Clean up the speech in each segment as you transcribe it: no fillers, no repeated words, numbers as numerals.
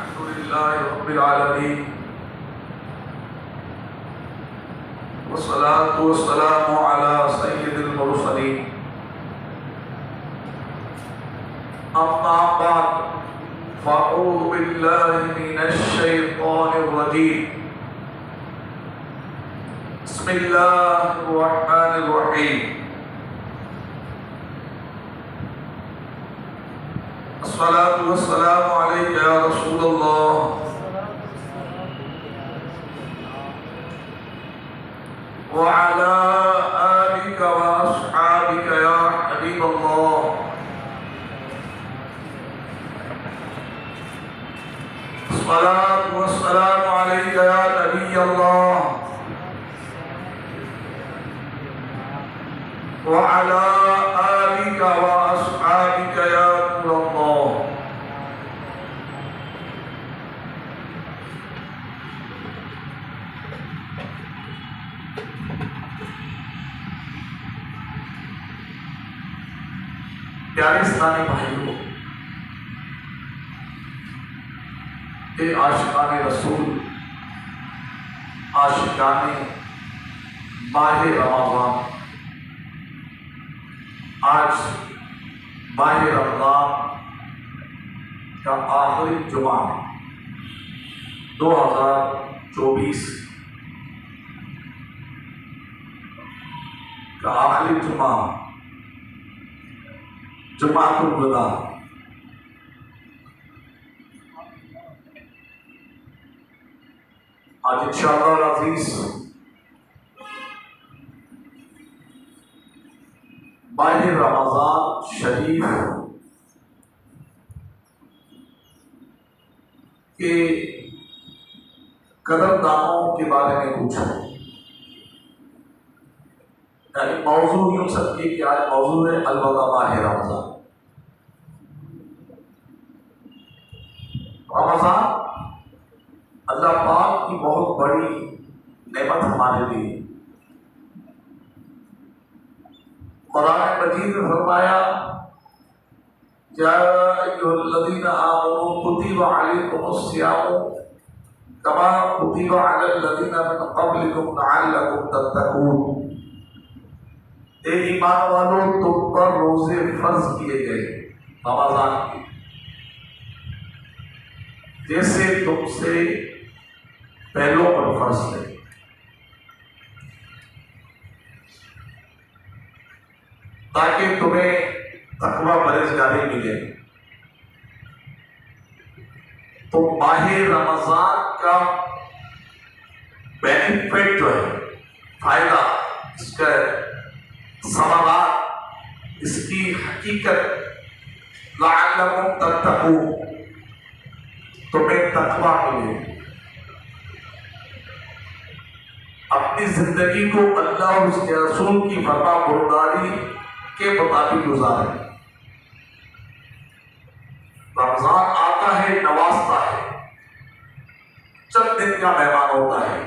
अल्हम्दुलिल्लाहि रब्बिल आलमीन वस्सलातु वस्सलामु अला सय्यिदिल मुरसलीन अम्मा बाद फ़अऊज़ु बिल्लाहि मिनश शैतानिर रजीम बिस्मिल्लाहिर रहमानिर रहीम अस्सलातु वस्सलामु अलैका या रसूलल्लाह व अला आलिका व अस्हाबिका या हबीबल्लाह। अस्सलातु वस्सलामु अलैका या नबियल्लाह व अला आलिका व अस्हाबिका या नूरल्लाह। प्यारे इस्लामी भाइयों, ये आशिकाने रसूल, आशिकाने माहे रमज़ान, आज माहे रमज़ान का आखिरी जुमा 2024 का आखिरी जुमा, जुमातुल वदा। आज इंशाअल्लाह अज़ीज़ माह रमज़ान शरीफ के कदरदानों के बारे में पूछा। यानी मौजू यूं सकती कि आज मौजू है अलवदा माह रमज़ान। रमज़ान अल्लाह पाक की बहुत बड़ी नेमत हमारे लिए। कुरान मजीद में फरमाया, या अय्युहल्लज़ीना आमनू कुतिबा अलैकुमुस्सियामु कमा कुतिबा अलल्लज़ीना मिन क़ब्लिकुम लअल्लकुम तत्तक़ून। ए ईमान वालों, तुम पर रोजे फर्ज किए गए रमज़ान के, जैसे तुमसे पहलों पर फर्ज थे, ताकि तुम्हें तकवा परहेज़गारी मिले। तो माह रमज़ान का बेनिफिट जो है, फायदा, इसका समाधान, इसकी हकीकत, लअल्लकुम तत्तक़ून, तुम्हें तकवा मिले। अपनी जिंदगी को अल्लाह और उसके रसूल की फरमाबरदारी के मुताबिक गुजारे। रमजान आता है, नवाजता है, चंद दिन का मेहमान होता है,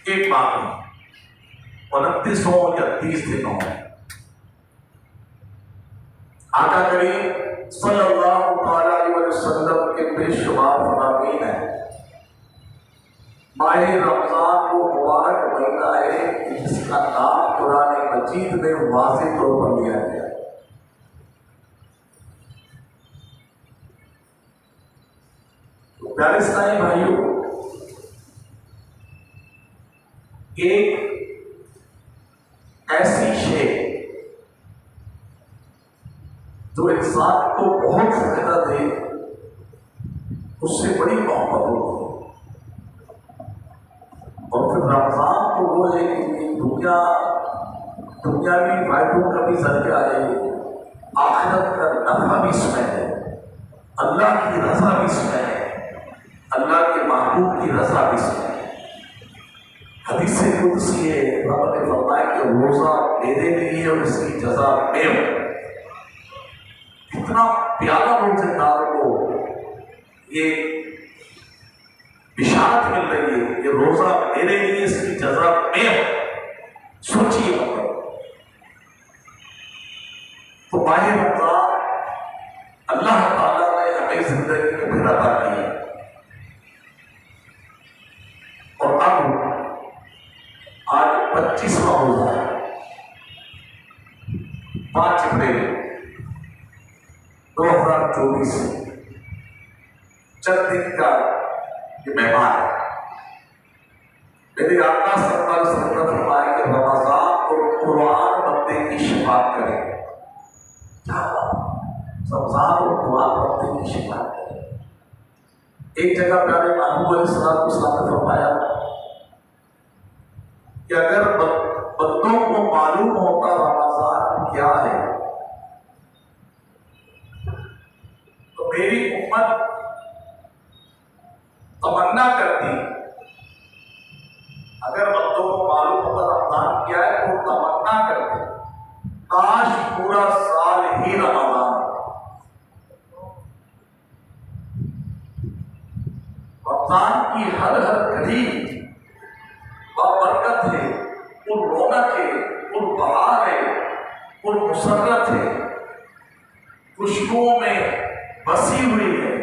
एक माह में 29 हो या 30 दिन हो। आका करीम सल्लल्लाहु अलैहि वसल्लम के बेशुमार फरमाईन है, माह रमजान वो मुबारक महीना है जिसका नाम कुरान मजीद में वाज़ेह तौर पर लिया गया। तो प्यारे इस्लामी भाइयों, एक ऐसी शे जो इंसान को बहुत फायदा दे, उससे बड़ी मोहब्बत होती है। और फिर रमजान तो वो है कि दुनियावी फायदों का भी जरिया है, आखिरत का नफा भी इसमें है, अल्लाह की रजा भी इसमें है, अल्लाह के महबूब की रजा भी इसमें है। हदीस कुदसी है, रब ने फरमाया कि रोजा मेरे लिए और इसकी जजा मैं हूं। कितना प्यारा रोजेदार को ये बिशारत मिल रही है कि रोजा मेरे लिए, इसकी जजा मैं हूं। सोचिए तो माह रमजान अल्लाह ताला ने हमें जिंदगी में फिर अता किया। 5 अप्रैल 2024 चंद दिन का ये मेहमान है। मेरे आका सल्लल्लाहु अलैहि वसल्लम फरमाया कि रमजान और कुरान बंदे की शिफात करे। क्या रमजान और कुरान बंदे की शिफात करे। एक जगह प्यारे महबूब अलैहिस्सलाम ने फरमाया कि अगर बंदों को मालूम होता रमजान क्या है तो मेरी उम्मत तमन्ना करती, अगर बंदों को मालूम होता रमजान क्या है तो तमन्ना करते काश पूरा साल ही रमजान। रमजान की हर घड़ी बरकत है, और रौनक है, और बहार है, और मुसर्रत है, खुशबुओं में बसी हुई है।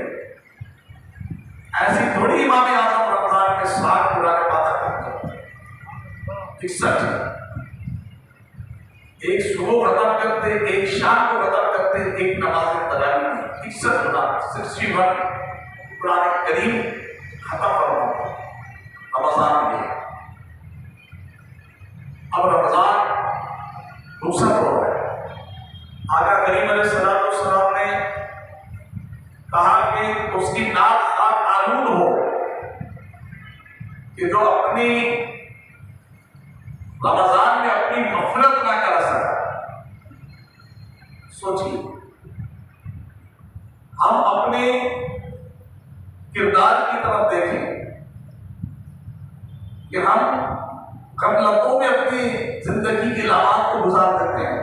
ऐसी थोड़ी इमाम आज़म रमजान में 60 पुराने बातें करते हैं, 61 एक सुबह खत्म करते, एक शाम को खत्म करते, एक नमाज तरावी 61 पुराने करीम खत्म करवाते रमजान में। अब रमजान दूसरा दौर है। आका करीम अलैहिस्सलाम ने कहा कि उसकी नाक का कानून हो कि जो अपनी रमजान में अपनी मफरत ना कर सका। सोचिए, हम अपने किरदार की तरफ देखें कि हम गफलतों में अपनी जिंदगी की लम्हात को गुजार देते हैं।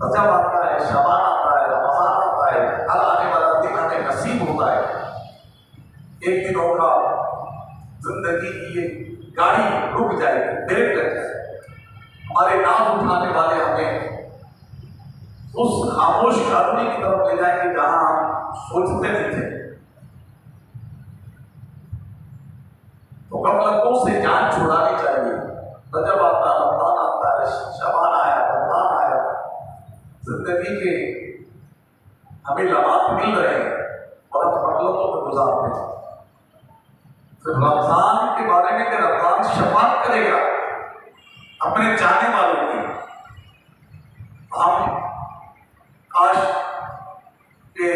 रजब आता है, शबान आता है, रमजान आता है, हर आने वाला दिन हमें नसीब होता है। एक दिन होगा जिंदगी की ये गाड़ी रुक जाएगी, ब्रेक लग जाएगी, हमारे नाम उठाने वाले हमें उस खामोश कॉलोनी की तरफ ले जाएंगे जहां हम सोचते नहीं थे। तो गफलतों से जान छुड़ानी चाहिए। रजब आता, रमजान आता है, शबान आया, रमजान आया, जिंदगी के हमें लम्हात मिल रहे हैं और हम गफलतों में गुजारते हैं। फिर रमजान के बारे में कि रमजान शफाअत करेगा अपने चाहने वालों की। हम काश के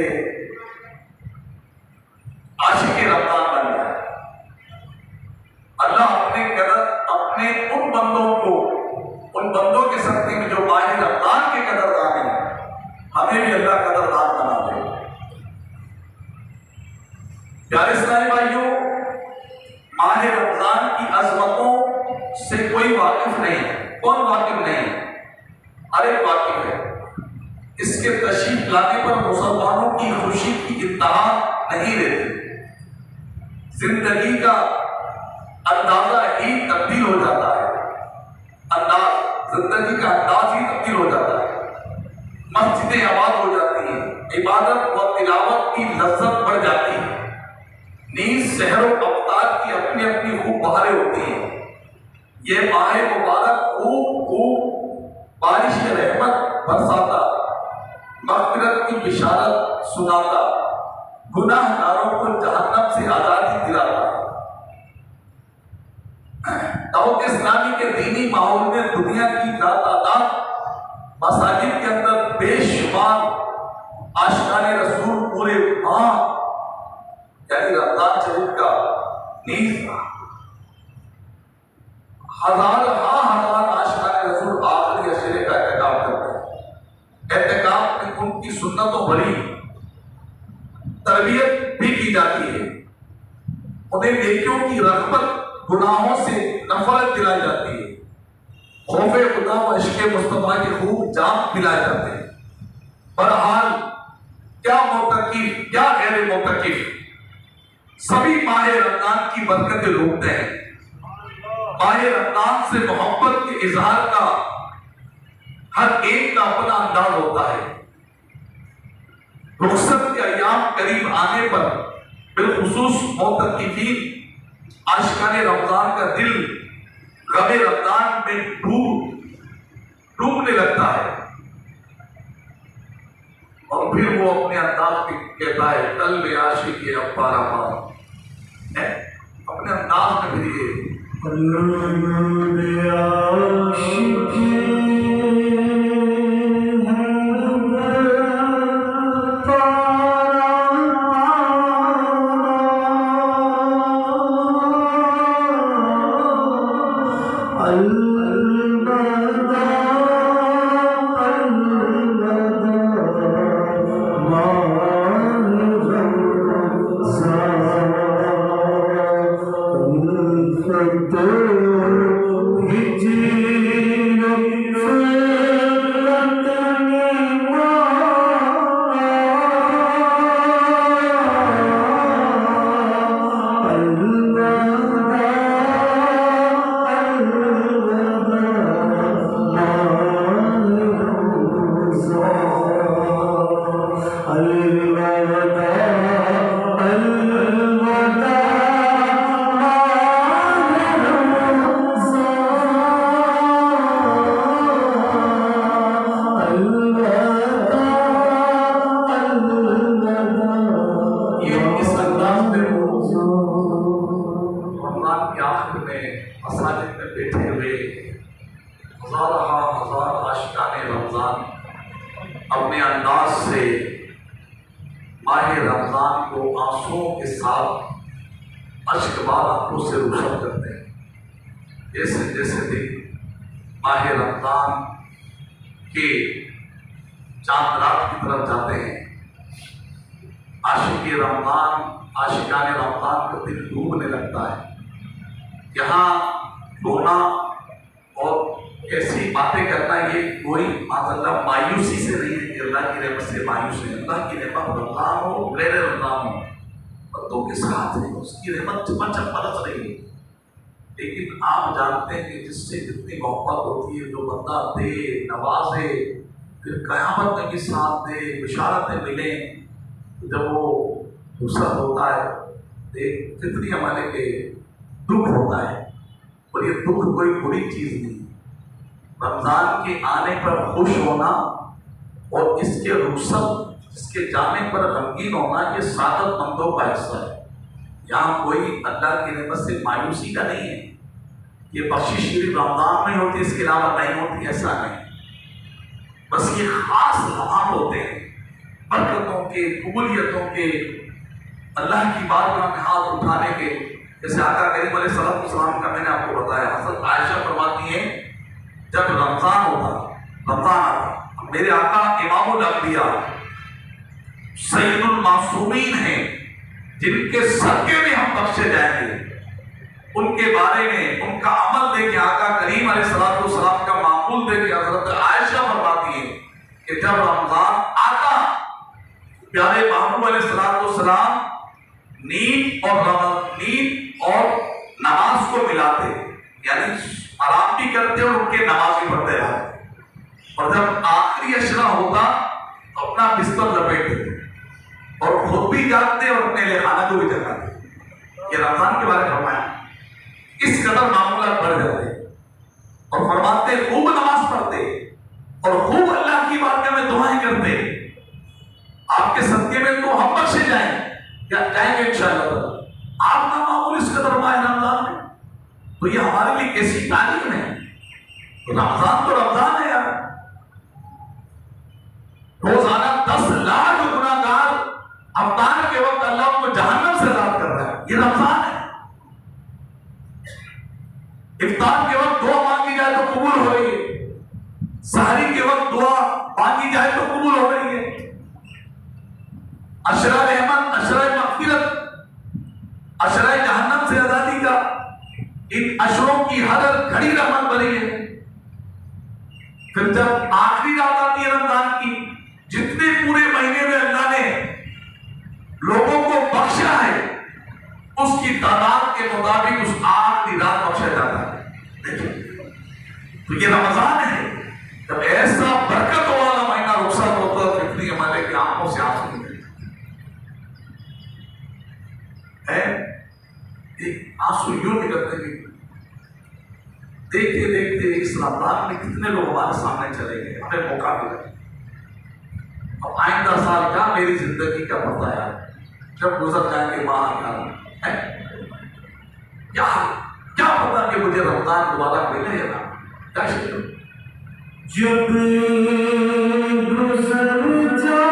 आशिक़ रमजान बन जाए। अल्लाह अपने उन बंदों को, उन बंदों के सकते में जो माह रमजान के कदरदान हैं, हमें भी अल्लाह कदरदान बना दे। प्यारे इस्लामी भाइयों, माह रमजान की अजमतों से कोई वाकिफ नहीं है। कौन वाकिफ नहीं है? अरे वाकिफ है। इसके तशरीफ लाने पर मुसलमानों की खुशी की इंतहा नहीं रहती। जिंदगी का अंदाजा ही तब्दील हो जाता है। जिंदगी का अंदाज ही तब्दील हो जाता है। मस्जिदें आबाद हो जाती हैं, इबादत व तिलावत की लज्जत बढ़ जाती है। नीज शहरों अवतार की अपनी अपनी खूब बहारें होती हैं। ये माह मुबारक खूब बारिश रहमत बरसाता, मग़फ़िरत की बिशारत सुनाता, गुनाहगारों को जहन्नम से आजादी दिलाता। दाऊद इस्लामी के दीनी माहौल में दुनिया की तादाद मसाजिद के अंदर बेशुमार आशिकाने रसूल पूरे माह यानी रमजान शरीफ का नीज हजार आशिकाने रसूल आखिरी अशरे का एहतिकाम करते हैं। एहतिकाम में उनकी सुन्नतों भरी तरबियत भी की जाती है। उन्हें नेकियों की रग़बत, गुनाहों से नफरत दिलाई जाती है। खौफे खुदा व इश्क़े मुस्तफ़ा के खूब जाम पिलाए जाते हैं। बहरहाल क्या मोतकिफ, क्या गैर मोतकिफ, सभी माह रमजान की बरकतें लूटते हैं। माह रमजान से मोहब्बत के इजहार का हर एक का अपना अंदाज होता है। रुखसत के अय्याम करीब आने पर बिलखुसूस मोतकिफीन आशिकाने रमजान का दिल गमे रमजान में डूबने लगता है। और फिर वो अपने अंदाज में कहता है कल आशिकी अब्बारा है, अपने अंदाज में फिर ये अपने अंदाज से माह रमजान को आंसुओं के साथ अश्कबार आंखों से रोशन करते हैं। जैसे जैसे दिन माह रमजान के चांद रात की तरफ जाते हैं, आशिकाने रमजान का दिल डूबने लगता है। यहाँ रोना और ऐसी बातें करना ये कोई माशाअल्लाह मायूसी से नहीं है कि अल्लाह की रहमत से मायूस है। अल्लाह की रहमत रमजान हो गैर रमजान हो बंदों के साथ है, उसकी रहमत चमचम बरस रही है। लेकिन आप जानते हैं कि जिससे जितनी मोहब्बत होती है, जो बंदा दे नवाजे फिर क़यामत में भी साथ दे, बिशारतें मिले, जब वो नुसरत होता है कितनी हमारे के दुख होता है। और ये दुख कोई बुरी चीज नहीं, रमजान के आने पर खुश होना और इसके रुखसत इसके जाने पर गमगीन होना ये सादतमंदों का हिस्सा है। यहाँ कोई अल्लाह की रहमत से मायूसी का नहीं है। ये बख्शिश सिर्फ रमजान में होती है, इसके अलावा नहीं होती, ऐसा नहीं। बस ये खास लम्हात होते हैं बरकतों के, कबूलियतों के, अल्लाह की बारगाह में हाथ उठाने के। जैसे आका करीम अलैहिस्सलाम का मैंने आपको बताया, हज़रत आयशा फरमाती है जब रमजान आता, मेरे आका इमामुल अंबिया सैयदुल मासूमीन हैं, जिनके सदके में हम बख्शे जाएंगे, उनके बारे में उनका अमल देखे आका करीम अलैहिस्सलाम का मामूल देखे हज़रत आयशा फरमाती है कि जब रमजान आता प्यारे महबूब अलैहिस्सलाम नींद और नमाज को मिलाते, यानी आराम भी करते और उनके नमाज भी पढ़ते रहते। और जब आखिरी अशरा होगा तो अपना बिस्तर लपेटते और खुद भी जागते और अपने लिए खाना को भी जगाते। ये रमजान के बारे में फरमाया। इस कदर मामूलात बढ़ जाते और फरमाते खूब नमाज पढ़ते और खूब अल्लाह की बारगाह में दुआएं करते। आपके सदके में तो हम बख्शे जाएंगे इंशाअल्लाह। आप ना मामूल इस कदर माह रमजान में, तो ये हमारे लिए कैसी तारीफ है। रमजान तो रमजान है यार। रोजाना 10 लाख गुनाहगार अफ्तार के वक्त अल्लाह को जहन्नम से आजाद कर रहा है, ये रमजान है। इफ्तार के वक्त दुआ मांगी जाए तो कबूल हो रही है, सहरी के वक्त दुआ मांगी जाए तो कबूल हो रही है। अशरा रहमत, अशरा मग़फ़िरत, अशरा जहन्नम से आजादी का, इन अशरों की हर घड़ी रहमत बनी है। फिर जब आखिरी रात आती है रमजान की, जितने पूरे महीने में अल्लाह ने लोगों को बख्शा है उसकी तादाद के मुताबिक उस आखिरी रात बख्शा जाता है। देखिए, तो ये रमजान है जब ऐसा बरकत वाला महीना रुखसत होता है, कितनी हमारे की आंखों से आंसू निकलते हैं। एक आंसू यूं निकलते हैं, देखते देखते इस रमजान में कितने लोग हमारे सामने चले गए, हमें मौका मिला। अब आइंदा साल का मेरी जिंदगी का पता यार, जब गुजर जाएंगे वहां है क्या क्या पता कि मुझे रमजान दोबारा मिले या ना। क्या जब गुजर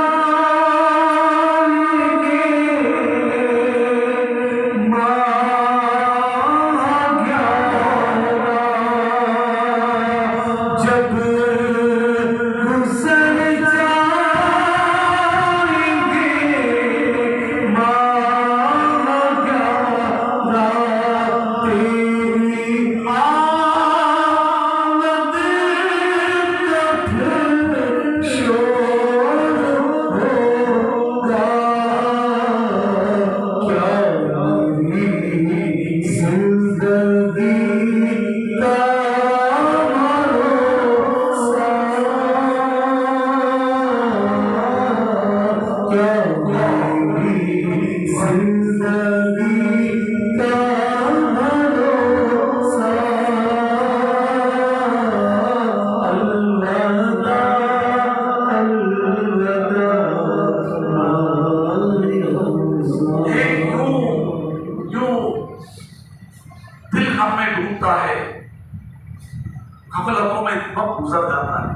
गफलतों में वक्त गुजर जाता है।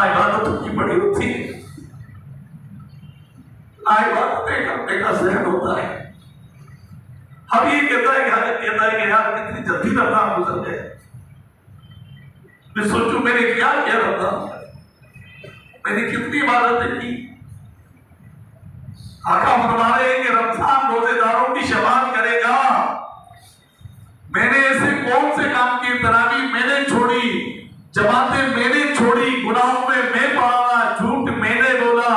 इबादत की बड़ी होती है, इबादतें करने का जहन होता है। हम ये कहता है कि यार कितनी जल्दी रमजान गुजर गए। मैं सोचूं मैंने क्या किया रमजान, मैंने कितनी इबादतें की। आका फरमा रहे हैं कि रमजान रोजेदारों की शफाअत करेगा। मैंने ऐसे कौन से काम किए, तरावी मैंने छोड़ी, जमातें मैंने छोड़ी, गुनाहों में मैं पड़ा रहा, झूठ मैंने बोला,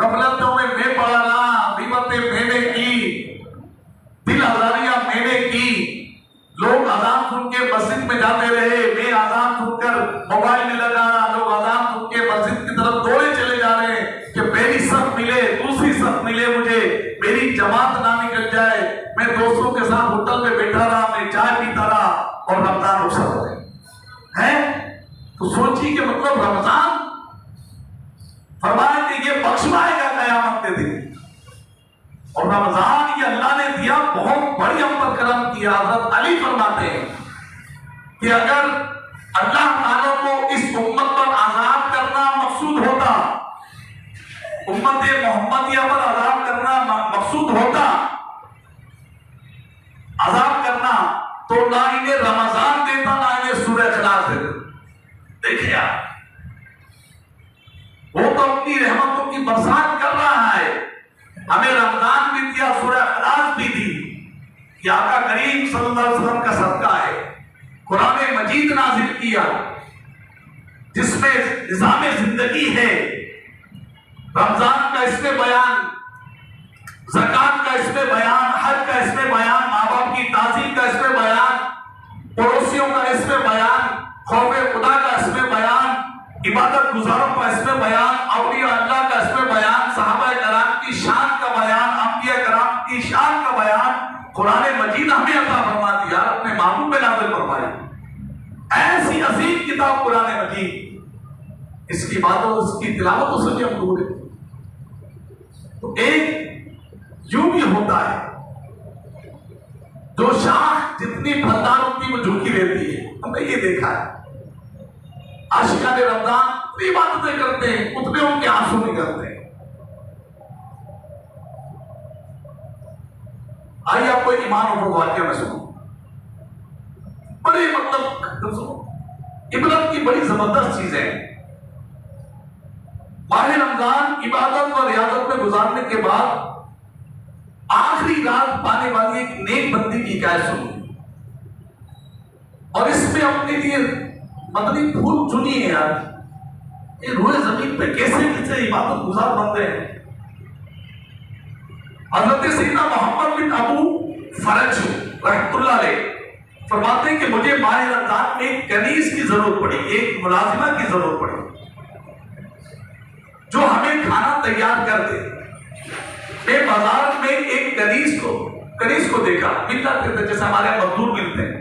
गफलतों में मैं पड़ा रहा, गीबतें मैंने की, दिल आजारियां मैंने की। लोग अजान सुन के मस्जिद में जाते रहे, मैं अजान सुनकर मोबाइल में लगा रहा। लोग अजान सुन के मस्जिद की तरफ दौड़े चले जा रहे हैं कि मेरी सब मिले, दूसरी सब मिले, मुझे मेरी जमात ना निकल जाए। मैं दोस्तों के साथ होटल में बैठा रहा, मैं चाय पीता रहा और रमजान रुखसत हो गए हैं। तो सोचिए कि मतलब रमजान फरमाया कि ये बख्शवाएगा कयामत के दिन। और रमजान ये अल्लाह ने दिया, बहुत बड़ी हम पर करम किया। हजरत अली फरमाते हैं कि अगर अल्लाह ताला को इस उम्मत पर आजाद करना मकसूद होता, उम्मत मोहम्मदिया पर आजाद करना मकसूद होता, आजाद करना, तो ना इन्हें रमजान देता, ना इन्हें सूरह इखलास देता। देखिए आप, वो तो अपनी रहमतों की बरसात कर रहा है, हमें रमजान भी दिया, सूरह इखलास भी दी। ये आका करीम सल्लल्लाहु अलैहि वसल्लम का सदका है। कुरान मजीद नाजिल किया जिसमें निज़ाम जिंदगी है। रमजान का इसमें बयान, ज़कात का इसमें बयान, हज का इसमें बयान, माँ बाप की ताज़ीम का इसमें बयान, पड़ोसियों का इसमें बयान, खौफे खुदा का इसमें बयान, इबादत गुजारों का इसमें बयान, औलिया अल्लाह का इसमें बयान, सहाबा कराम की शान का बयान, अंबिया कराम की शान का बयान कुरान मजीद हमें अता फरमा दिया, अपने महबूब में नाज़िल फरमाई। ऐसी अजीम किताब कुरान मजीद, इसकी बातों, इसकी तिलावत से हम दूर है। तो एक यूं भी होता है, जो शाख जितनी फलदार होती है वो झुकी रहती है। हमने ये देखा है, आशिकान रमजान इतनी इबादतें करते हैं, उतने उनके आंसू निकलते हैं। आइए आपको ईमान और वाक्य में सुनो, बड़े मतलब सुनो, इबरत की बड़ी जबरदस्त चीज है। माह रमजान इबादत और रियादत में गुजारने के बाद आखिरी रात पाने वाली एक नेक बंदी की हिकायत सुनो, और इसमें अपने लिए मदनी फूल चुनी है। यार ये रोए जमीन पे कैसे कैसे इबादत गुजार बनते हैं। हजरत सैयदना मोहम्मद बिन अबू फरज रहमतुल्लाह अलैह फरमाते हैं कि मुझे माह रमजान में एक कनीज की जरूरत पड़ी, एक मुलाजिमा की जरूरत पड़ी जो हमें खाना तैयार कर दे। मैं बाजार में एक कनीज को देखा, मिल जाते थे जैसे हमारे मजदूर मिलते हैं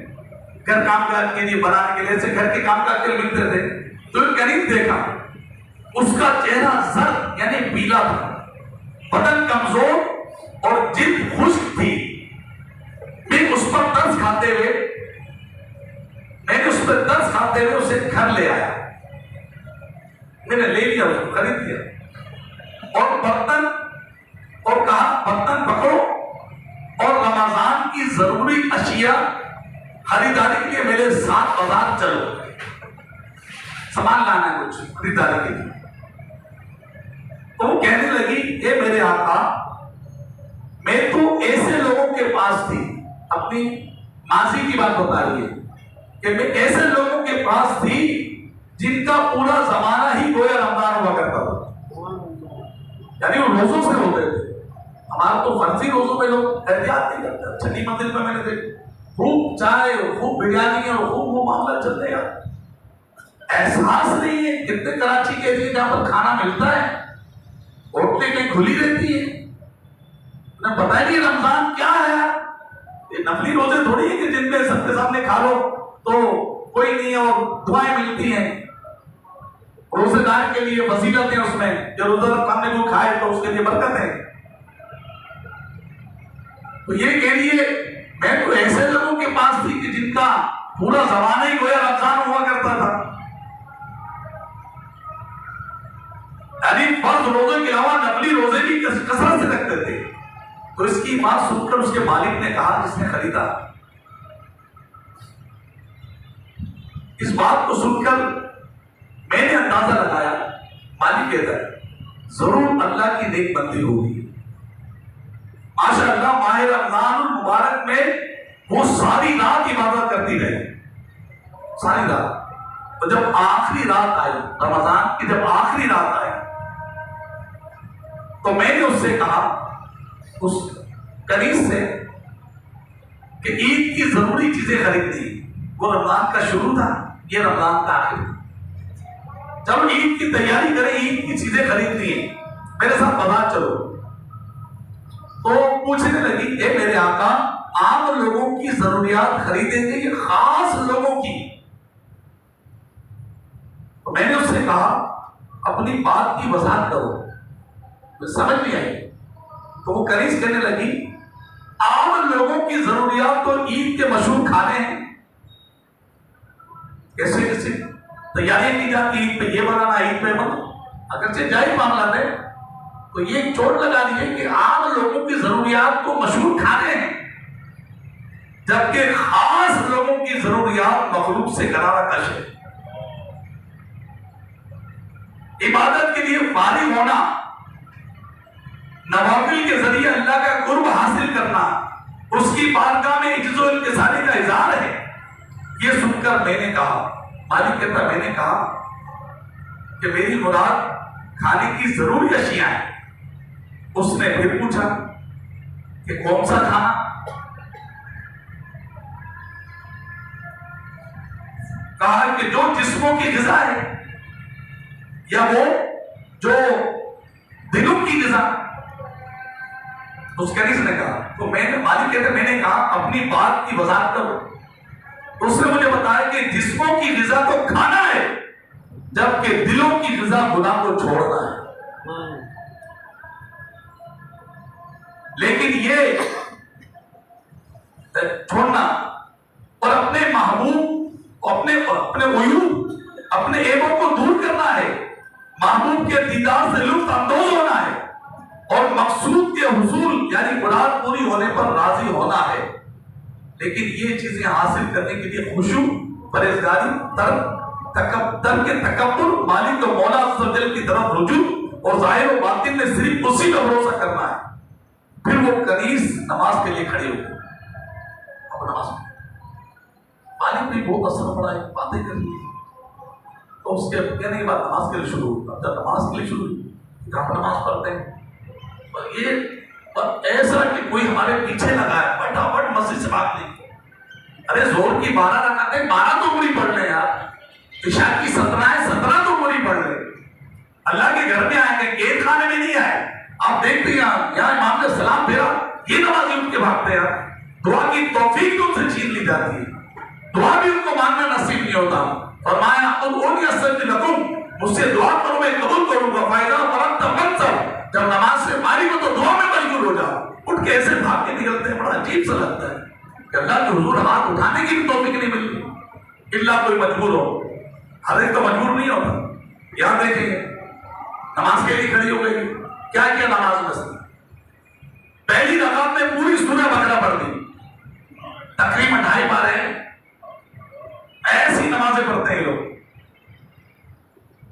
घर काम काज के लिए, बनाने के लिए, घर के काम काज के लिए मिलते थे। तो एक कनीज देखा, उसका चेहरा जर्द यानी पीला था, बदन कमजोर और जिल्द खुश्क थी। मैं उस पर तरस खाते हुए उसे घर ले आया। मैंने ले लिया, उसको खरीद लिया और कहा बर्तन पकड़ो और रमजान की जरूरी अशिया खरीदारी के लिए मेरे साथ बाजार चलो, सामान लाना है कुछ खरीदारी के लिए। तो वो कहने लगी, ये मेरे आका, मैं तो ऐसे लोगों के पास थी, अपनी मासी की बात बता रही है कि मैं ऐसे लोगों के पास थी जिनका पूरा जमाना ही गोया रमजान हुआ करता था, यानी वो रोजों से होते थे। हमारा तो फर्जी रोजों में लोग एहतियात नहीं करते। छठी मंजिल में मैंने देखा खूब चाय और खूब बिरयानी और खूब वो मामला चलते हैं। एहसास नहीं है कितने कराची के एरिया जहां पर खाना मिलता है, होटलें कहीं खुली रहती है, उन्हें पता ही नहीं रमजान क्या है। ये नकली रोजे थोड़ी है कि जिनमें सबके सामने खा लो तो कोई नहीं है और दुआएं मिलती हैं। रोजेदार के लिए फजीलत है उसमें, जो रोजा सामने जो खाए तो उसके लिए बरकत है। तो ये कह रही है, मैं तो ऐसे लोगों के पास थी कि जिनका पूरा जमाना ही गोया रमजान हुआ करता था, यानी फर्ज रोजे के अलावा नकली रोजे भी कसरत से रखते थे। तो इसकी बात सुनकर उसके मालिक ने कहा, जिसने खरीदा, इस बात को सुनकर मैंने अंदाजा लगाया, मालिक कहता है जरूर अल्लाह की नेक बंदी होगी। माशाअल्लाह माह रमजान मुबारक में वो सारी रात इबादत करती रही, सारी रात। तो जब आखिरी रात आई रमजान की, जब आखिरी रात आई तो मैंने उससे कहा, उस कनीज से, कि ईद की जरूरी चीजें खरीदनी। वो रमजान का शुरू था, ये रमजान का आखिर। जब ईद की तैयारी करें, ईद की चीजें खरीदनी है, मेरे साथ बाजार चलो। तो पूछने लगी, ए मेरे आका, आम लोगों की जरूरियात खरीदेंगे या खास लोगों की? तो मैंने उससे कहा, अपनी बात की वजाहत करो। मुझे समझ नहीं आई। तो वो करीज कहने लगी, आम लोगों की जरूरियात तो ईद के मशहूर खाने हैं, कैसे कैसे तैयारी की जाती, ईद पे ये बनाना, ईद पे बनाना, अगर से जायज मामला है तो ये चोट लगा दी है कि आम लोगों की जरूरियात को मशहूर खाने हैं, जबकि खास लोगों की जरूरियात मखलूक से करारा कश है। इबादत के लिए फारिग होना, नवाफिल के जरिए अल्लाह का कुर्ब हासिल करना, उसकी बारगाह में इज्जत इंकिसारी का इज़हार है। ये सुनकर मैंने कहा, मालिक कहता, मैंने कहा कि मेरी मुराद खाने की जरूरी अशिया है। उसने फिर पूछा कि कौन सा खाना? कहा कि जो जिस्मों की ग़िज़ा है या वो जो दिलों की ग़िज़ा। उस कनीज़ ने कहा, तो मैंने, मालिक कहते, मैंने कहा अपनी बात की वजाहत करो। तो उसने मुझे बताया कि जिस्मों की ग़िज़ा तो खाना है, जबकि दिलों की ग़िज़ा गुनाह को छोड़ना है। लेकिन ये छोड़ना और अपने महबूब, अपने उयूब, अपने ऐबों को दूर करना है, महबूब के दीदार से लुत्फ अंदोज होना है और मकसूद के हुसूल यानी मुराद पूरी होने पर राजी होना है। लेकिन ये चीजें हासिल करने के लिए खुशू, परहेजगारी, तर्क तकब्बुर, मालिक और मौला अज़्ज़ व जल की तरफ रुजू और ज़ाहिर व बातिन में सिर्फ उसी का भरोसा करना है। फिर वो कनीज नमाज के लिए खड़े हो गए। अब नमाज मालिक ने बहुत असर पड़ा है, बातें कर ली। तो उसके कहने के बाद नमाज के लिए शुरू हुआ। जब नमाज के लिए शुरू हुई, आप नमाज पढ़ते हैं और ये ऐसा कि कोई हमारे पीछे लगा है, फटाफट मस्जिद से भाग नहीं। अरे जोर की 12 रकातें 12 तो पूरी पढ़ ले यार, इशा की 17 है, 17 तो पूरी पढ़ ले। अल्लाह के घर में आएंगे, कैद खाने में नहीं आए। आप देखते हैं यहाँ इमाम ने सलाम फेरा, ये नमाजी उठ के भागते हैं। दुआ की तौफीक तो उनसे छीन ली जाती है, दुआ भी उनको मांगना नसीब नहीं होता। फरमाया मुझसे दुआ करो मैं कबूल उठ के ऐसे भाग के निकलते हैं, बड़ा अजीब सा लगता है कि अल्लाह के हुजूर हाथ उठाने की भी तौफीक नहीं मिलती, इल्ला कोई मजबूर हो। हर एक तो मजबूर नहीं होता। याद देखेंगे नमाज के लिए खड़ी हो गई, क्या किया नमाज में? पहली रकात में पूरी सूरह बकरा पढ़ दी, तकरीबन 2.5 पारे। ऐसी नमाजें पढ़ते हैं लोग।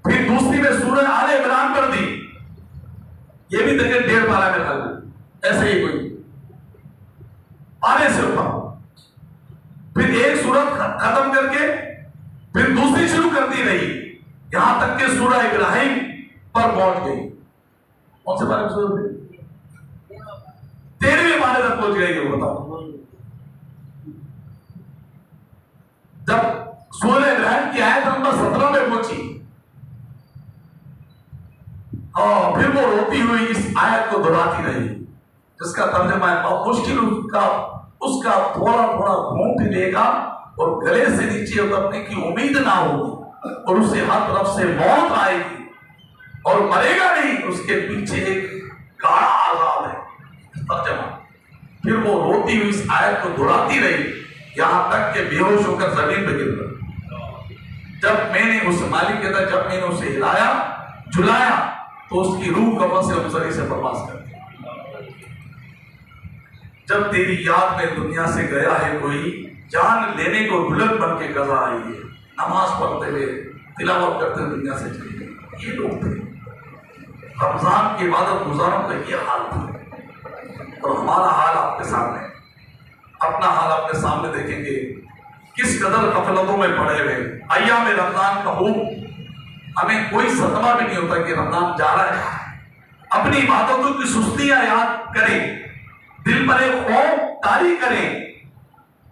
फिर दूसरी में सूरह आले इमरान पढ़ दी, ये भी देखें 1.5 पारा में खा, ऐसे ही कोई आने से ऊपर। फिर एक सूरत खत्म करके फिर दूसरी शुरू करती रही, यहां तक कि सूरह इब्राहिम पर पहुंच गई। कौन से बारे में सूरह? 13वें पारे तक पहुंच गई। बताओ, जब सूरह इब्राहिम की आयत नंबर 17 में पहुंची और फिर वो रोती हुई इस आयत को दोहराती रही, जिसका तर्जुमा है बहुत मुश्किल, उसका थोड़ा थोड़ा घूंट लेगा और गले से नीचे उतरने की उम्मीद ना होगी और उसे हर तरफ से मौत आएगी और मरेगा नहीं, उसके पीछे एक गाढ़ा आजाद है। तर्जुमा, फिर वो रोती हुई इस आयत को दोहराती रही यहां तक कि बेहोश होकर जमीन पर गिर गई। जब मैंने उस मालिक के तक जब मैंने उसे हिलाया झुलाया तो उसकी रूह कब्र से अफसरी से परवास कर दी। जब तेरी याद में दुनिया से गया है कोई, जान लेने को दुल्हन बन के गजा आई है, नमाज पढ़ते हुए तिलावत करते हुए दुनिया से चले गए। ये लोग थे। रमजान की इबादत गुजारों का ये हाल था और हमारा हाल आपके सामने, अपना हाल अपने सामने देखेंगे किस कदर गफलतों में पड़े हुए। अय्याम रमजान का हो हमें कोई सदमा भी नहीं होता कि रमजान जा रहा है। अपनी इबादतों की सुस्तियां याद करें, दिल पर एक खौफ तारी करें,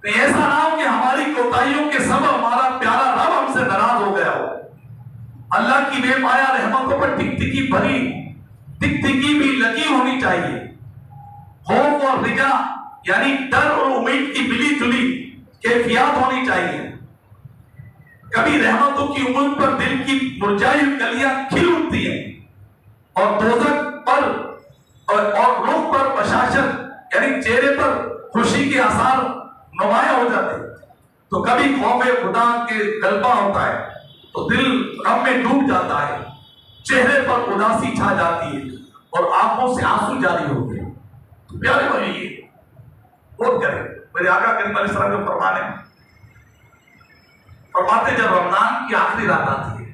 तो ऐसा ना हो कि हमारी कोताहियों के सबब हमारा प्यारा रब हमसे नाराज हो गया हो। अल्लाह की बेपाया रहमतों पर टिकटिकी भरी, टिकटिकी भी लगी होनी चाहिए। खौफ और रिजा यानी डर और उम्मीद की मिली जुली कैफियत होनी चाहिए। कभी रहमतों की उम्मीद पर दिल की मुरझाई हुई कलियां खिल उठती हैं और दोज़ख पर और रुख पर बशाशत यानी चेहरे पर खुशी के आसार नुमाया हो जाते हैं। तो कभी खौफे खुदा के गलबा होता है तो दिल गम में डूब जाता है, चेहरे पर उदासी छा जाती है और आंखों से आंसू जारी होते हैं। तो प्यारे भाई ये बहुत करें। मेरे आका करीम अलैहिस्सलाम के फरमाते जब रमजान की आखिरी रात आती है,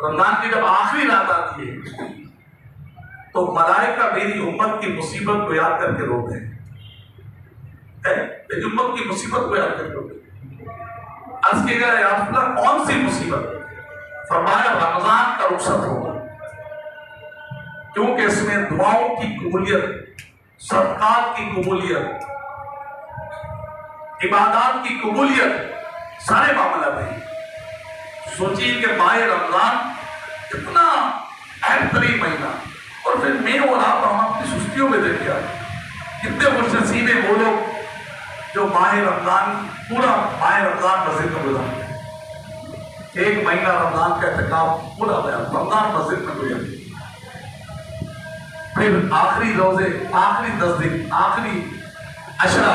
रमजान की जब आखिरी रात आती है तो मलाइका मेरी उम्मत की मुसीबत को याद करके रोते हैं। मेरी उम्मत की मुसीबत को याद करके रोते हैं। अर्ज़ किया गया या रसूल अल्लाह कौन सी मुसीबत? फरमाया रमजान का रुखसत होगा, क्योंकि इसमें दुआओं की कबूलियत, सदकात की कबूलियत, इबादत की कबूलियत, सारे मामला में सोचिए कि माह रमजान कितना बेहतरीन महीना, और फिर मैं और आप हम अपनी सुस्तियों में देखिए कितने खुशनसीब हैं वो लोग जो माह रमजान पूरा माह रमजान मस्जिद में गुजारते। एक महीना रमजान का इत्तिकाफ पूरा रमजान मस्जिद में गुजारते, फिर आखिरी रोजे, आखिरी 10 दिन, आखिरी अशरा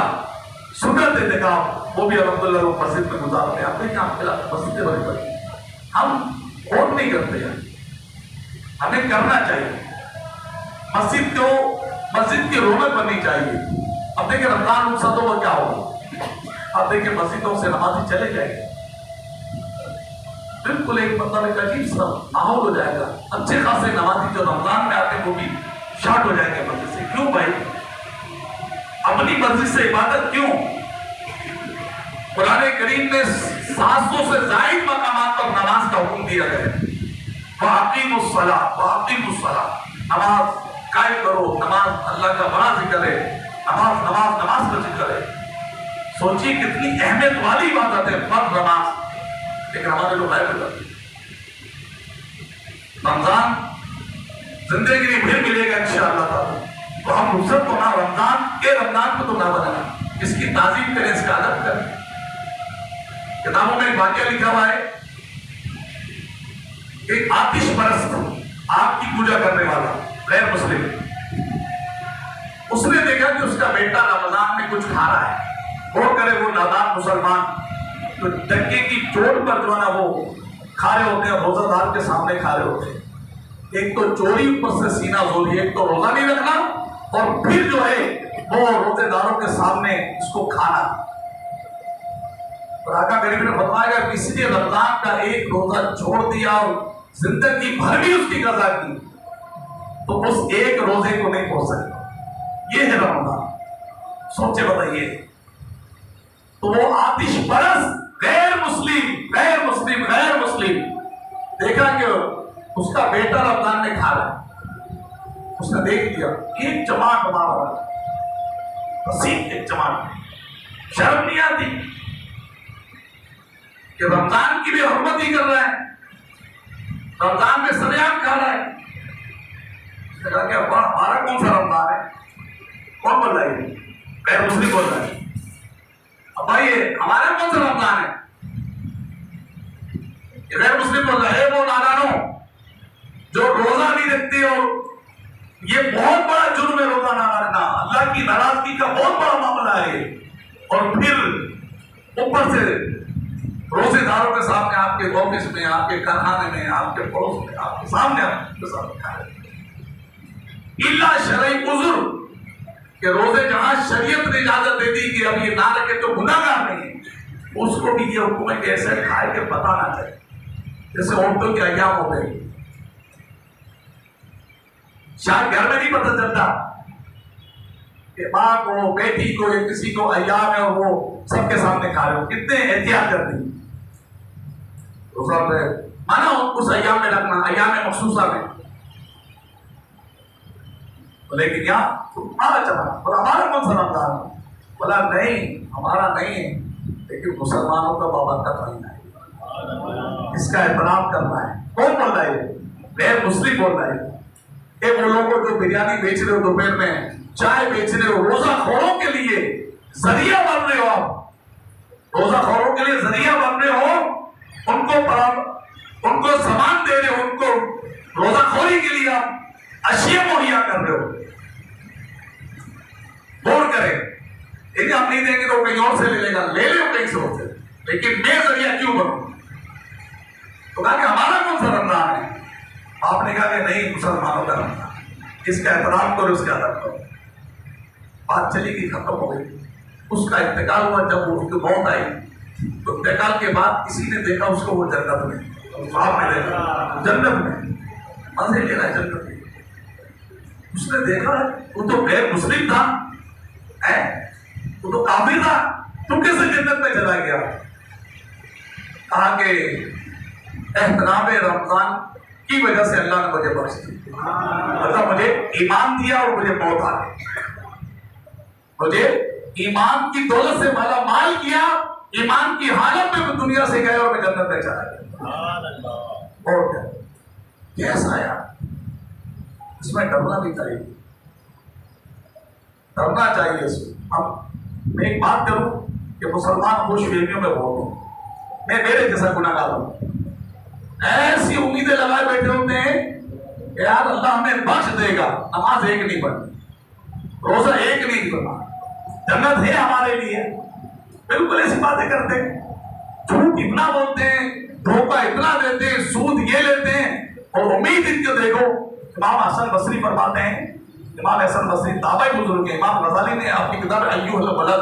सुन्नत इत्तिकाफ वो भी अल्हम्दुलिल्लाह वो मस्जिद में गुजारते हैं। आप देखिए आप मस्जिद बड़ी बड़ी हम वोट नहीं करते हैं, हमें करना चाहिए। मस्जिद की रौनक बननी चाहिए। अब देखिए रमजान रुखसत होगा क्या होगा, अब देखिए मस्जिदों से नमाजी चले जाएंगे, बिल्कुल एक मतलब एक अजीब सा माहौल हो जाएगा। अच्छे खासे नमाजी जो रमजान में आते हैं वो भी शार्ट हो जाएंगे मस्जिद से। क्यों भाई, अपनी मस्जिद से इबादत क्यों? कुरान करीम ने 700 से ज्यादा मकामात पर नमाज का हुक्म दिया है। नमाज कायम करो, नमाज अल्लाह का बड़ा जिक्र है, नमाज नमाज नमाज का जिक्र है। सोचिए कितनी अहमियत वाली इबादत है फर्ज नमाज, लेकिन हमारे लोग गायब हो जाते। रमजान जिंदगी में फिर मिलेगा इंशाअल्लाह, तो हम रुखसत को ना रमजान को तो ना बनाना, इसकी ताजीम करें, इसका अदब करें। किताबों में एक वाक्य लिखा हुआ है, एक आतिश परस्त आग की पूजा करने वाला गैर मुस्लिम, उसने देखा कि उसका बेटा रमजान में कुछ खा रहा है, वो करे वो नादान मुसलमान तो डंके की चोट पर जो है ना वो खा रहे होते हैं, रोजादार के सामने खा रहे होते हैं। एक तो चोरी ऊपर से सीना जोरी, एक तो रोजा नहीं रखना और फिर जो है वो रोजेदारों के सामने इसको खाना। और आका करीम ने फरमाया कि इसलिए रमजान का एक रोजा छोड़ दिया और जिंदगी भर भी उसकी कज़ा की तो उस एक रोजे को नहीं पहुंच सकता। ये है रमजान। सोचे बताइए, तो वो आतिश परस गैर मुस्लिम देखा कि उसका बेटा रमजान में खा रहा है, उसने देख लिया एक जमात मार रहा है, एक जमात, शर्म नहीं आती कि रमजान की भी हुर्मत ही कर रहा है, रमजान में सरेआम खा रहा है। कि हमारा कौन सा रमजान है? कौन बोल रहा है? गैर मुस्लिम बोल रहा है। अब भाई हमारा कौन सा रमजान है? गैर मुस्लिम बोल रहा है। वो नादानो जो रोजा नहीं रखते और ये बहुत बड़ा जुर्म है रोजा ना रखना, अल्लाह की नाराजगी का बहुत बड़ा मामला है। और फिर ऊपर से रोजेदारों के सामने, आपके ऑफिस में, आपके कारखाने में, आपके पड़ोस में, आपके सामने इल्ला शरई उज़्र कि रोजे जहां शरीयत ने इजाजत दे दी कि अब ये ना रखे तो गुनाहगार नहीं है, उसको भी ये हुक्म है कि ऐसे खाए के पता ना चले। जैसे औरतों के अय्याम हो गए, शायद घर में नहीं पता चलता कि माँ को, बेटी को या किसी को अय्याम है और वो सबके सामने खा रहे हो। कितने एहतियात करते हैं रोजा पे, माना उस अय्याम में रखना, अय्याम में मखसूसा में, लेकिन यहाँ हमारा चला बोला हमारा कौन सा रमजान? बोला नहीं हमारा नहीं है, लेकिन मुसलमानों का बाबा महीना है, इसका एहतराम करना है। कौन बोल रहा है? गैर मुस्लिम बोल रहा है। ये वो लोगों को बिरयानी बेच रहे हो, दोपहर में चाय बेच रहे हो, रोजाखोरों के लिए जरिया बन रहे हो आप, रोजाखोरों के लिए जरिया बन रहे हो, उनको सामान दे रहे हो, उनको रोजाखोरी के लिए आप अशिया मुहैया कर रहे हो। बोल करें यदि आप नहीं देंगे तो कहीं और से ले लेगा, ले लो कहीं से होते, लेकिन मैं जरिया क्यों बनूं? तो कहा कि हमारा कौन सा रमजान है? आपने कहा कि नहीं मुसलमानों का रमजान, इसका एहतराम करो, इसका अदब करो। बात चली गई, खत्म हो गई। उसका इंतकाल हुआ, जब उसकी मौत आई तो इंतकाल के बाद किसी ने देखा उसको वो जन्नत में, आपने देखा जन्नत में मजे ले रहा है जन्नत में। उसने देखा वो तो गैर मुस्लिम था, वो तो काफिर था, तुम कैसे जन्नत में चला गया? कहा कि एहतराम रमजान की वजह से अल्लाह ने मुझे बख्श दिया, मतलब मुझे ईमान दिया और मुझे मौत आ गई, मुझे ईमान की दौलत से माला माल किया, ईमान की हालत में मैं दुनिया से गया और मैं जन्नत में चला गया। और कैसा आया? इसमें डरना भी चाहिए, डरना चाहिए इसमें। अब मैं एक बात करूं कि मुसलमान खुश फहमियों में बहुत हूं, मैं मेरे जैसा गुनाहगार हूं, ऐसी उम्मीदें लगाए बैठे होते हैं यार अल्लाह हमें बख्श देगा, नमाज एक नहीं पढ़नी, रोजा एक नहीं पढ़ना, जन्नत है हमारे लिए। बिल्कुल ऐसी बातें करते हैं, झूठ इतना बोलते हैं, धोखा इतना देते हैं, सूद ये लेते हैं, और उम्मीद इनको देखो। इमाम हसन बसरी फरमाते हैं, इमाम हसन बसरी ताबाई बुजुर्ग है, इमाम गजाली ने आपकी किताब अय्युहल बलद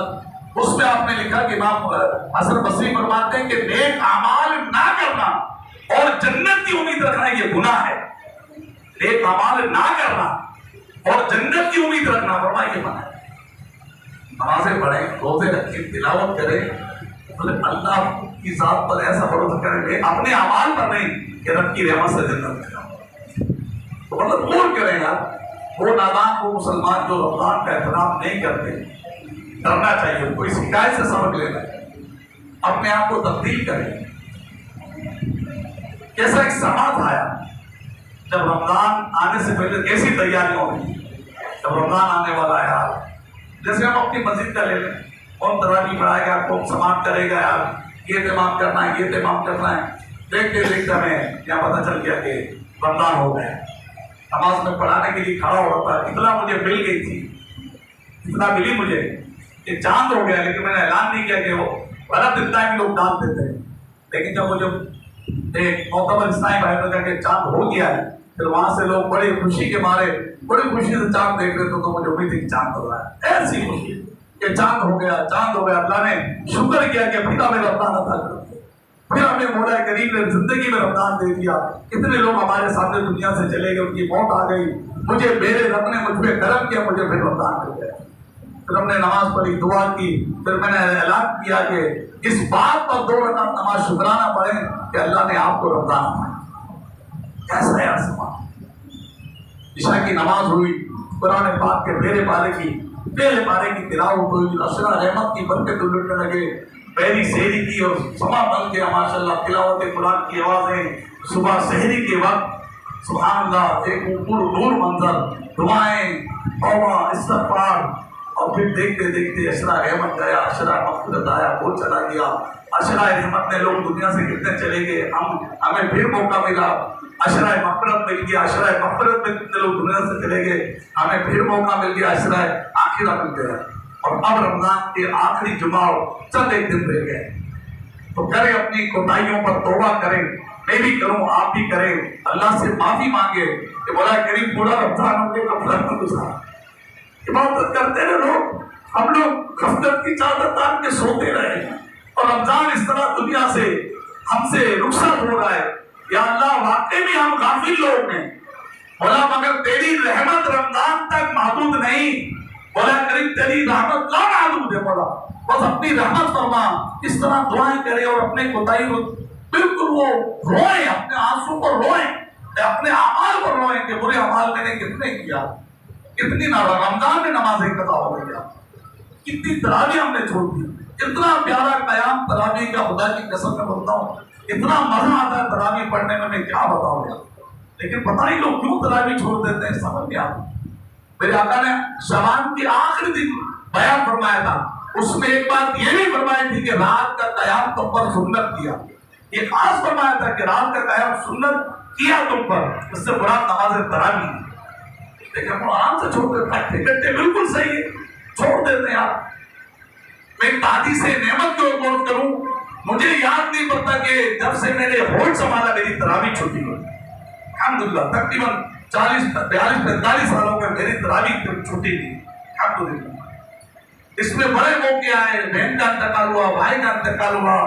उसमें आपने लिखा कि इमाम हसन बसरी फरमाते हैं कि नेक अमाल ना करना और जन्नत की उम्मीद रखना ये गुनाह है। नेक अमाल ना करना और जन्नत की उम्मीद रखना फरमाइए गुनाह है। नमाजें पढ़ें, रोजे रखें, तिलावत करें, बोले अल्लाह की जात पर ऐसा भरोसा करेंगे, अपने अमाल पर नहीं कि रब की रहमत से जन्नत में जाओ। तो मतलब कौन करेगा? वो नादान, वो मुसलमान जो रमजान का एहतराम नहीं करते। डरना चाहिए, कोई शिकायत से सबक लेना है, अपने आप को तब्दील करें। कैसा एक समाज आया जब रमजान आने से पहले कैसी तैयारियां हुई, जब रमजान आने वाला है यार, जैसे हम अपनी मस्जिद का ले लें, कौन तरावी पढ़ाएगा, कौन समाप्त करेगा, यार ये तमाम करना है, ये तमाम करना है। देखते देखते हमें क्या पता चल गया कि रमजान हो गया। नमाज में पढ़ाने के लिए खड़ा हो रहा था, इतना मुझे मिल गई थी इतना मिली मुझे कि चांद हो गया, लेकिन मैंने ऐलान नहीं किया कि वो गलत इतना है कि लोग दान देते हैं। लेकिन जब मुझे एक मोहतबर इस्लामी भाई ने कहा कि चांद हो गया है, फिर वहां से लोग बड़ी खुशी के मारे बड़ी खुशी से चांद देख रहे थे, तो मुझे उम्मीद थी कि चांद हो रहा है। ऐसी खुशी कि चांद हो गया, चांद हो गया। अल्लाह ने शुक्र किया कि फिर हमें रमजान अता कर दिया, फिर हमें मौला करीम ने जिंदगी में रमजान दे दिया। कितने लोग हमारे सामने दुनिया से चले गए, उनकी मौत आ गई, मुझे मेरे रब ने मुझ पर करम किया, मुझे फिर रमजान मिल गया। फिर हमने नमाज पढ़ी, दुआ की, फिर मैंने ऐलान किया कि इस बात पर 2 रकात नमाज शुक्राना पढ़ें कि अल्लाह ने आपको रमजान दिया। कैसा है आसमान। इशा की नमाज हुई, कुरान पाक के पहले पारे की तिलावत हुई, अशरा रहमत की बरकत लुटने लगे। पहली सहरी की और समा बन गया माशाल्लाह, तिलावत कुरान की आवाजें सुबह सहरी के वक्त, सुभान अल्लाह, एक नूर मंजर, दुआएं, तौबा, इस्तिग़फ़ार। और फिर देखते देखते अशरा रहमत गया, अशरा मग़फ़िरत आया, वो चला गया। अशरा रहमत में लोग दुनिया से कितने चले गए, हमें फिर मौका मिला। अशरा मग़फ़िरत मिल गया, अशरा मग़फ़िरत में कितने लोग दुनिया से चले गए, हमें फिर मौका मिल गया, अशरा आखिरा मिल गया। और अब रमजान के आखिरी जुमा चंद एक दिन रह गए, तो करें अपनी कोताहियों पर तौबा करें। मैं भी करूं, आप भी करें, अल्लाह से माफी मांगे कि मौला करीम पूरा रमजान हमने गफलत में गुजारा, इबादत करते रहे लोग, हम लोग गफलत की चादर तान के सोते रहे, और रमजान इस तरह दुनिया से हमसे रुखसत हो रहा है। या अल्लाह, वाकई में हम गाफिल लोग हैं मौला, मगर तेरी रहमत रमजान तक महदूद नहीं। मौला करीम तेरी रहमत ला महदूद है मौला, बस अपनी रहमत फरमा। इस तरह दुआएं करें और अपने कोताही को बिल्कुल वो रोएं, अपने आंसू को रोएं, अपने अमाल पर रोएं कि बुरे अमाल मैंने कितने किया, कितनी ना रमजान में नमाजें कदा हो गई, कितनी तरावी हमने छोड़ दी। इतना प्यारा कयाम तरावी का, खुदा की कसम में बोलता हूँ, इतना मजा आता है तरावी पढ़ने में, मैं क्या बताऊंगा। लेकिन पता नहीं लोग क्यों तरावी छोड़ देते हैं, समझ नहीं आता। मेरे आका ने शबान के आखिरी दिन बयान फरमाया था, उसमें एक बात ये भी फरमाई थी कि रात का कयाम तुम पर सुन्नत किया। ये खास फरमाया था कि रात का कयाम सुन्नत किया तुम पर, इससे बुरा नमाज तरावी। लेकिन हम आराम से छोड़ देते हैं, बिल्कुल सही है, छोड़ देते हैं आप। मैं दादी से नेमत को गौर करूं, मुझे याद नहीं पड़ता कि जब से मैंने होश संभाला मेरी तरावी छुट्टी हुई। अल्हम्दुलिल्लाह तकरीबन 40-42-45 सालों में मेरी तरावी छुट्टी थी। अल्हम्दुलिल्लाह इसमें बड़े मौके आए, बहन का इंतकाल हुआ, भाई का इंतकाल हुआ,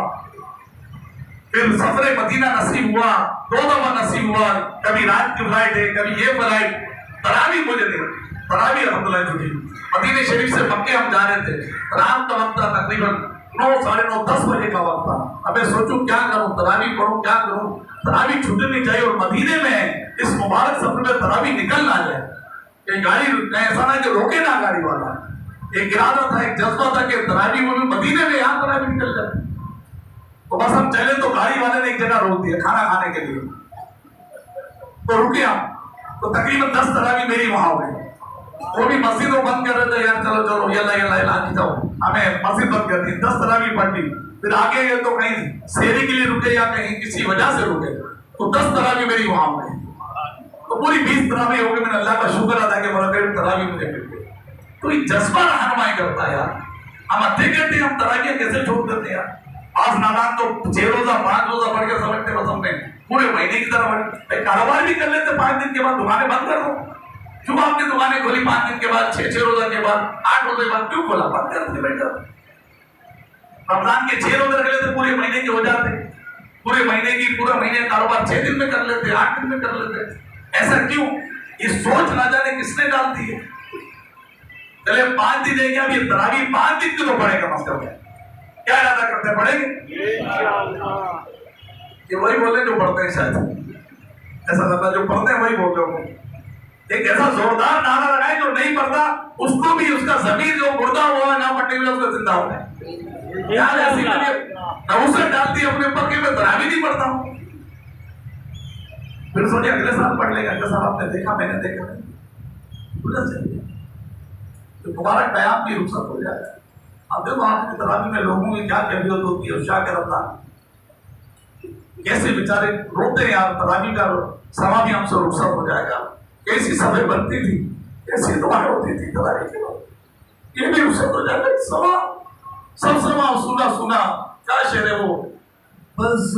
फिर सफरे मदीना नसीब हुआ, 2 दफा नसीब हुआ, कभी रात की फ्लाइट है, कभी ये फ्लाइट। तरावी मुझे नहीं, तरावी अल्हम्दुलिल्लाह छुट्टी। मदीने शरीफ से मक्के हम जा रहे थे, रात का वक्त था, तकरीबन 9, 9:30, 10 बजे का वक्त था। अब मैं सोचूं क्या करूं, तरावी पढ़ूं, क्या करूं, तरावी छूटनी चाहिए। और मदीने में इस मुबारक सफर में तरावी निकल ना जाए, ये गाड़ी ऐसा ना कि रोके ना गाड़ी वाला। एक इरादा था, एक जज्बा था कि तरावी वो मदीने में यहाँ तरावी निकल जाए। तो बस हम चले तो गाड़ी वाले ने एक जगह रोक दिया खाना खाने के लिए, तो रुके हम। तो तकरीबन 10 तरावी मेरी वहां हो गई। वो भी मस्जिद को बंद कर रहे थे, यार चलो चलो यल्ला यल्ला ऐलान जाओ, हमें मस्जिद बंद कर दी। 10 तरावी पढ़ ली, फिर आगे गए तो कहीं शेरी के लिए रुके या कहीं किसी वजह से रुके, तो 10 तरावी मेरी वहां हो गई। तो पूरी 20 तरावी हो गई। मैंने अल्लाह का शुक्र अदा किया, बोला करीब तरावी मुझे मिल गई। तो ये जज्बा रहनुमाई करता है यार। हम अद्धे घंटे हम तरावियां कैसे छोड़ देते हैं यार। आज नादान तो 6 रोजा 5 रोजा पढ़ के समझते बस हमने पूरे महीने की तरह कारोबार भी कर लेते। 5 दिन के बाद दुकानें बंद कर दो। क्यों आपने दुकानें खोली 5 दिन के बाद, 6 रोजा के बाद, 8 रोजे के बाद क्यों खोला? बंद कर देते बेटा। रमजान के 6 रोजे रख लेते, पूरे महीने के हो जाते। पूरे महीने की पूरा महीने कारोबार 6 दिन में कर लेते, 8 दिन में कर लेते। ऐसा क्यों? ये सोच ना जाने किसने डाल दी है। चले 5 दिन है क्या, अभी तरावी 5 दिन क्यों तो पड़ेगा मस्कर में। क्या इरादा करते पड़ेंगे? ये वही बोले जो पढ़ते हैं, शायद ऐसा लगता जो पढ़ते हैं वही बोल रहे होंगे। एक ऐसा जोरदार नारा लगाए जो नहीं पढ़ता उसको भी उसका जमीन जो मुर्दा हुआ ना पढ़ने में उसको जिंदा होना है। यार ऐसी नौसर डालती है अपने ऊपर के मैं तरावी नहीं पढ़ता हूँ। फिर सोचे अगले साल पढ़ लेगा, अगले साल आपने देखा मैंने देखा नहीं, तो मुबारक कयाम की रुखसत हो जाएगा। अब देखो आपकी तरावी में लोगों की क्या कैफियत होती है, शाह के रमजान कैसे बेचारे रोते हैं यार। तरावी का समा भी हमसे रुखसत हो जाएगा। कैसी सभे बनती थी, कैसी दुआएं होती थी तरावी के बाद। ये भी उसे तो जाकर समा सब समा सुना सुना क्या शेर है वो? बस